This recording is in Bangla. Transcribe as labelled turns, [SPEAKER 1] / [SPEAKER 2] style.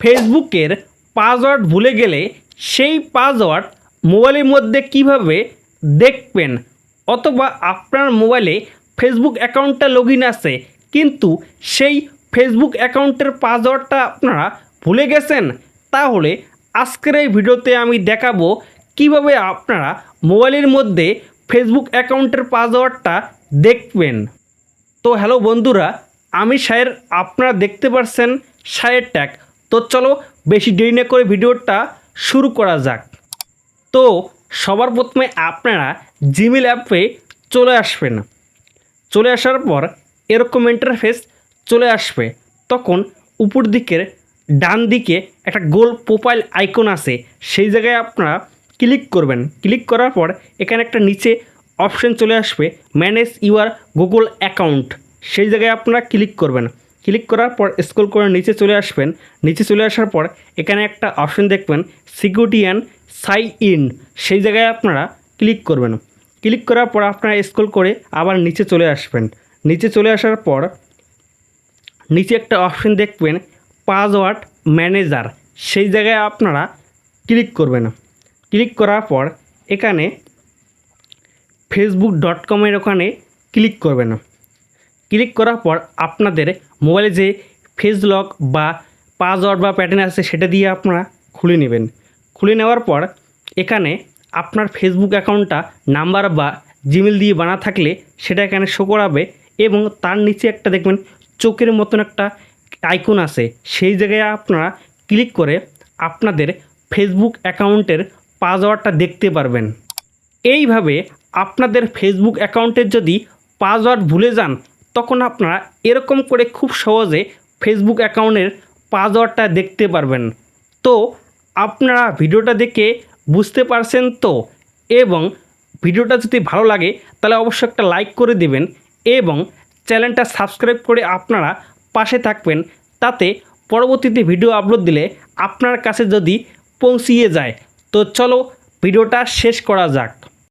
[SPEAKER 1] ফেসবুকের পাসওয়ার্ড ভুলে গেলে সেই পাসওয়ার্ড মোবাইলের মধ্যে কিভাবে দেখবেন, অথবা আপনার মোবাইলে ফেসবুক অ্যাকাউন্টটা লগ ইন আছে কিন্তু সেই ফেসবুক অ্যাকাউন্টের পাসওয়ার্ডটা আপনারা ভুলে গেছেন, তাহলে আজকের এই ভিডিওতে আমি দেখাবো কিভাবে আপনারা মোবাইলের মধ্যে ফেসবুক অ্যাকাউন্টের পাসওয়ার্ডটা দেখবেন। তো হ্যালো বন্ধুরা, আমি সায়ের, আপনারা দেখতে পাচ্ছেন সায়ের ট্যাগ। তো চলো বেশি দেরি না করে ভিডিওটা শুরু করা যাক। তো সবার প্রথমে আপনারা জিমেল অ্যাপে চলে আসবেন। চলে আসার পর এরকম ইন্টারফেস চলে আসবে। তখন উপর দিকের ডান দিকে একটা গোল প্রোফাইল আইকন আছে, সেই জায়গায় আপনারা ক্লিক করবেন। ক্লিক করার পর এখানে একটা নিচে অপশন চলে আসবে ম্যানেজ ইউর গুগল অ্যাকাউন্ট, সেই জায়গায় আপনারা ক্লিক করবেন। ক্লিক করার পর স্ক্রল করে নিচে চলে আসবেন। নিচে চলে আসার পর এখানে একটা অপশন দেখবেন সিকিউরিটি অ্যান্ড সাইন ইন, সেই জায়গায় আপনারা ক্লিক করবেন। ক্লিক করার পর আপনারা স্ক্রল করে আবার নিচে চলে আসবেন। নিচে চলে আসার পর নিচে একটা অপশন দেখবেন পাসওয়ার্ড ম্যানেজার, সেই জায়গায় আপনারা ক্লিক করবেন। ক্লিক করার পর এখানে facebook.com-এর ওখানে ক্লিক করবেন। ক্লিক করার পর আপনাদের মোবাইলে যে ফেস লক বা পাসওয়ার্ড বা প্যাটার্ন আছে সেটা দিয়ে আপনারা খুলে নেবেন। খুলে নেওয়ার পর এখানে আপনার ফেসবুক অ্যাকাউন্টটা নাম্বার বা জিমেল দিয়ে বানা থাকলে সেটা এখানে শো করাবে, এবং তার নিচে একটা দেখবেন চোখের মতন একটা আইকন আছে, সেই জায়গায় আপনারা ক্লিক করে আপনাদের ফেসবুক অ্যাকাউন্টের পাসওয়ার্ডটা দেখতে পারবেন। এইভাবে আপনাদের ফেসবুক অ্যাকাউন্টের যদি পাসওয়ার্ড ভুলে যান, তখন আপনারা এরকম করে খুব সহজে ফেসবুক অ্যাকাউন্টের পাসওয়ার্ডটা দেখতে পারবেন। তো আপনারা ভিডিওটা দেখে বুঝতে পারছেন তো, এবং ভিডিওটা যদি ভালো লাগে তাহলে অবশ্যই একটা লাইক করে দেবেন এবং চ্যানেলটা সাবস্ক্রাইব করে আপনারা পাশে থাকবেন, তাতে পরবর্তীতে ভিডিও আপলোড দিলে আপনার কাছে যদি পৌঁছিয়ে যায়। তো চলো ভিডিওটা শেষ করা যাক।